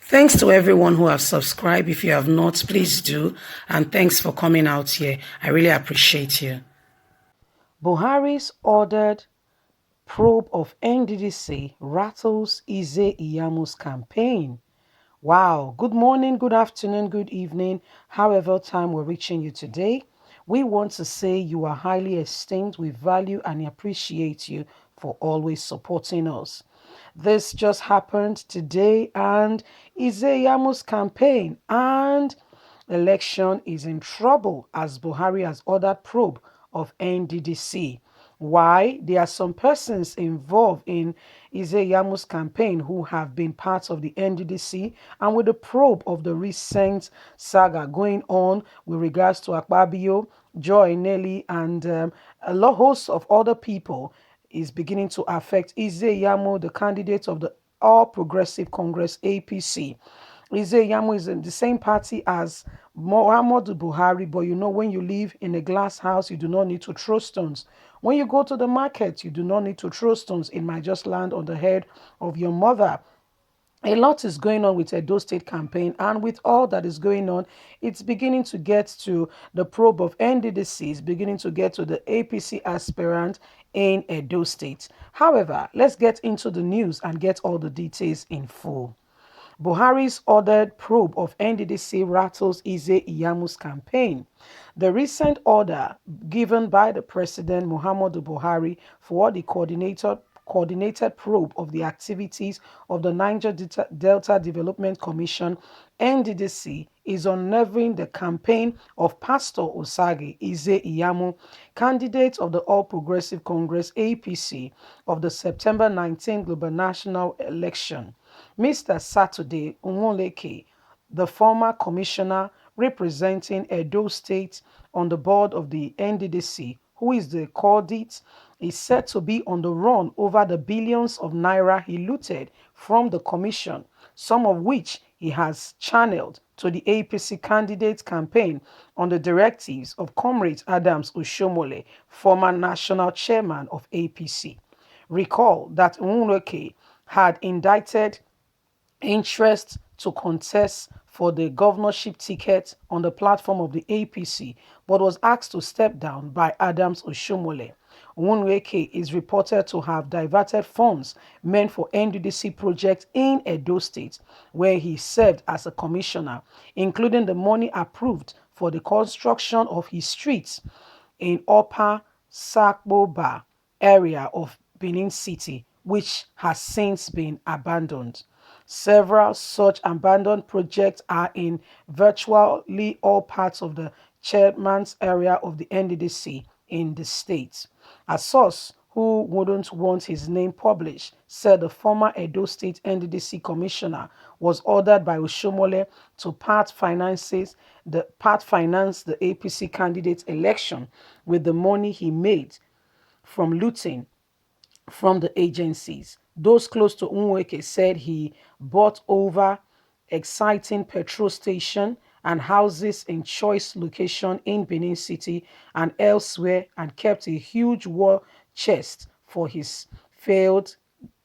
Thanks to everyone who have subscribed. If you have not, please do. And thanks for coming out here. I really appreciate you. Buhari's ordered probe of Nddc rattles Iyamu's campaign. Wow. Good morning, good afternoon, good evening, however time we're reaching you today. We want to say you are highly esteemed. We value and appreciate you for always supporting us. This just happened today, and Iyamu's campaign and election is in trouble as Buhari has ordered probe of Nddc. Why? There are some persons involved in Iyamu's campaign who have been part of the Nddc, and with the probe of the recent saga going on with regards to Akpabio, Joy Nelly, and a lot host of other people is beginning to affect Iyamu, the candidate of the All Progressive Congress APC. Iyamu is in the same party as Muhammadu Buhari, but you know, when you live in a glass house, you do not need to throw stones. When you go to the market, you do not need to throw stones. It might just land on the head of your mother. A lot is going on with Edo State campaign, and with all that is going on, it's beginning to get to the probe of Nddc, is beginning to get to the APC aspirant in Edo State. However, let's get into the news and get all the details in full. Buhari's ordered probe of Nddc rattles Iyamu's campaign. The recent order given by the President Muhammadu Buhari for the coordinated probe of the activities of the Niger Delta Development Commission, Nddc, is unnerving the campaign of Pastor Osage Iyamu, candidate of the All Progressive Congress APC of the September 19 global national election. Mr. Saturday Nwoleke, the former commissioner representing Edo State on the board of the Nddc, who is the coordinate, is said to be on the run over the billions of naira he looted from the commission, some of which he has channeled to the APC candidate campaign on the directives of Comrade Adams Oshiomhole, former national chairman of APC. Recall that Nwoleke had indicted interest to contest for the governorship ticket on the platform of the APC, but was asked to step down by Adams Oshiomhole. Nwoleke is reported to have diverted funds meant for Nddc projects in Edo State, where he served as a commissioner, including the money approved for the construction of his streets in Upper Sakboba area of Benin City, which has since been abandoned. Several such abandoned projects are in virtually all parts of the chairman's area of the Nddc in the state. A source who wouldn't want his name published said the former Edo State Nddc commissioner was ordered by Oshiomhole to part finance the APC candidate's election with the money he made from looting from the agencies. Those close to Nwoleke said he bought over exciting petrol station and houses in choice location in Benin City and elsewhere, and kept a huge war chest for his failed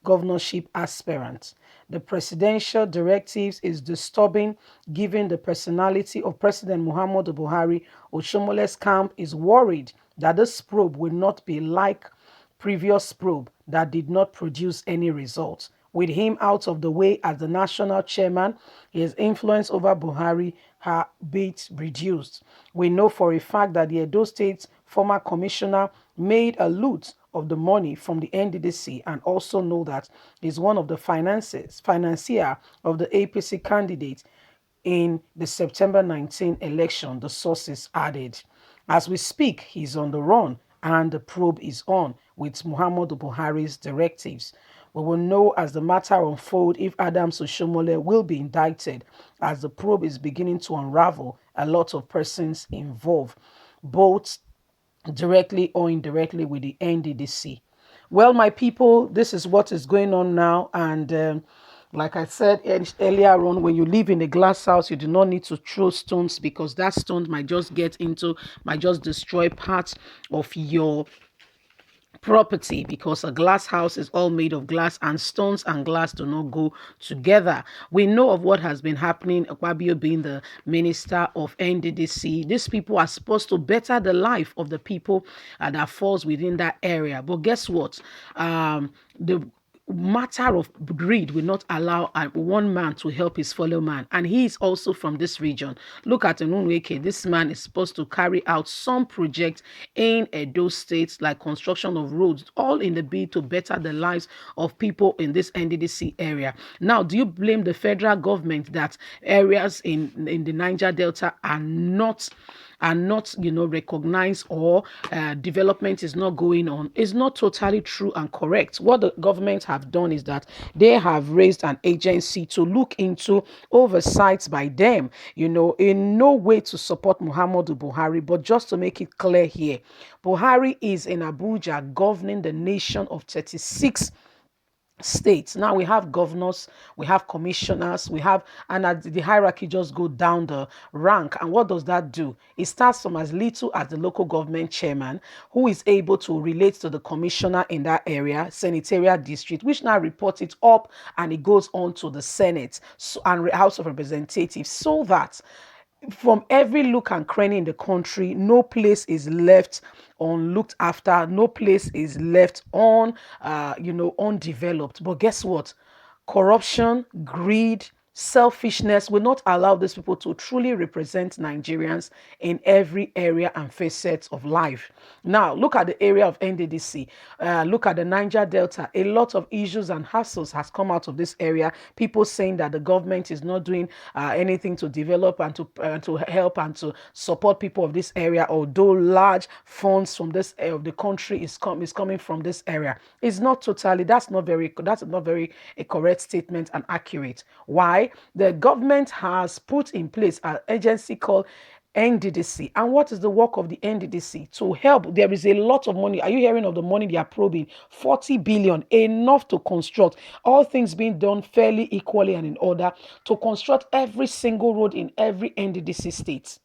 governorship aspirant. The presidential directives is disturbing given the personality of President Muhammadu Buhari. Oshiomhole's camp is worried that this probe will not be like previous probe that did not produce any results. With him out of the way as the national chairman, his influence over Buhari has been reduced. We know for a fact that the Edo State former commissioner made a loot of the money from the Nddc, and also know that he's one of the financier of the APC candidate in the September 19 election, the sources added. As we speak, he's on the run and the probe is on with Muhammadu Buhari's directives. We will know as the matter unfolds if Adams Oshiomhole will be indicted, as the probe is beginning to unravel a lot of persons involved, both directly or indirectly with the Nddc. Well, my people, this is what is going on now, and like I said earlier on, when you live in a glass house, you do not need to throw stones, because that stone might just destroy property, because a glass house is all made of glass, and stones and glass do not go together. We know of what has been happening. Akpabio being the minister of Nddc, these people are supposed to better the life of the people that falls within that area. But guess what? The matter of greed will not allow one man to help his fellow man, and he is also from this region. Look at Nweke. This man is supposed to carry out some project in Edo State, like construction of roads, all in the bid to better the lives of people in this Nddc area. Now, do you blame the federal government that areas in the Niger Delta are not recognized, or development is not going on? Is not totally true and correct. What the government have done is that they have raised an agency to look into oversights by them, in no way to support Muhammadu Buhari, but just to make it clear here, Buhari is in Abuja governing the nation of 36 states. Now we have governors, we have commissioners, and the hierarchy just go down the rank. And what does that do? It starts from as little as the local government chairman, who is able to relate to the commissioner in that area, senatorial district, which now reports it up, and it goes on to the Senate and House of Representatives, so that from every look and cranny in the country, no place is left unlooked after, no place is left undeveloped. But guess what? Corruption, greed, selfishness will not allow these people to truly represent Nigerians in every area and facet of life. Now, look at the area of Nddc. Look at the Niger Delta. A lot of issues and hassles has come out of this area. People saying that the government is not doing anything to develop and to help and to support people of this area, although large funds from this area of the country is coming from this area. It's not totally. That's not very a correct statement and accurate. Why? The government has put in place an agency called Nddc. And what is the work of the Nddc? To help. There is a lot of money. Are you hearing of the money they are probing? 40 billion, enough to construct, all things being done fairly, equally, and in order, to construct every single road in every Nddc state.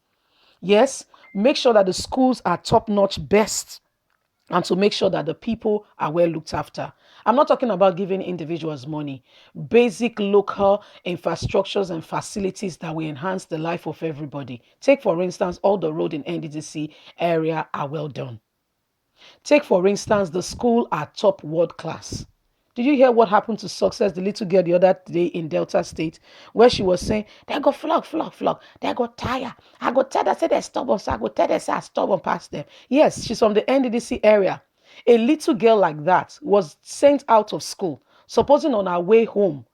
Yes, make sure that the schools are top-notch, best, and to make sure that the people are well looked after. I'm not talking about giving individuals money. Basic local infrastructures and facilities that will enhance the life of everybody. Take, for instance, all the road in Nddc area are well done. Take, for instance, the school are top world class. Did you hear what happened to Success, the little girl, the other day in Delta State, where she was saying, they go flog. They go tire. I go tell them, say they're stubborn, so I go tell them, say I'm stubborn past them. Yes, she's from the Nddc area. A little girl like that was sent out of school. Supposing on her way home,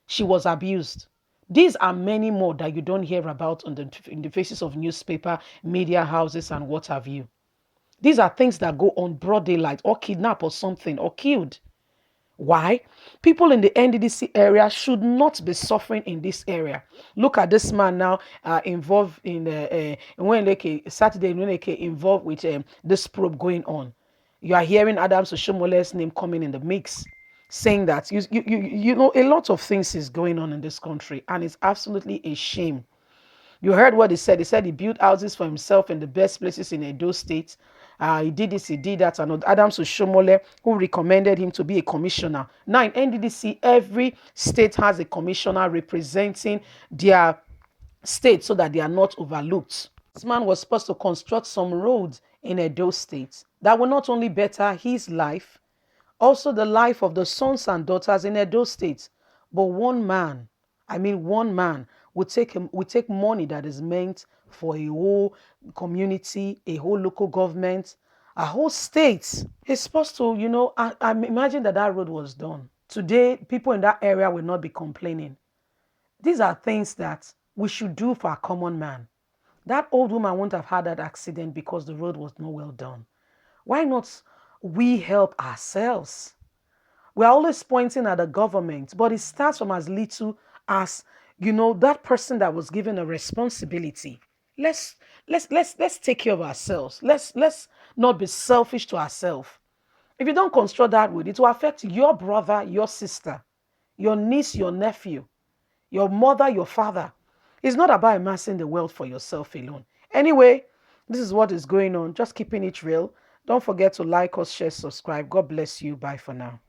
she was abused. These are many more that you don't hear about in the faces of newspaper, media houses, and what have you. These are things that go on broad daylight, or kidnapped or something, or killed. Why? People in the Nddc area should not be suffering in this area. Look at this man now involved in Saturday, involved with this probe going on. You are hearing Oshiomhole's name coming in the mix, saying that you know a lot of things is going on in this country, and it's absolutely a shame. You heard what he said. He said he built houses for himself in the best places in Edo State. He did this, he did that. And Oshiomhole, who recommended him to be a commissioner. Now in Nddc, every state has a commissioner representing their state so that they are not overlooked. This man was supposed to construct some roads in Edo State that will not only better his life, also the life of the sons and daughters in Edo State. But one man would take money that is meant for a whole community, a whole local government, a whole state. It's supposed to, I imagine that road was done. Today, people in that area will not be complaining. These are things that we should do for a common man. That old woman wouldn't have had that accident because the road was not well done. Why not we help ourselves? We're always pointing at the government, but it starts from as little as, that person that was given a responsibility. Let's take care of ourselves. Let's not be selfish to ourselves. If you don't construct that road, it will affect your brother, your sister, your niece, your nephew, your mother, your father. It's not about amassing the wealth for yourself alone. Anyway, this is what is going on. Just keeping it real. Don't forget to like us, share, subscribe. God bless you. Bye for now.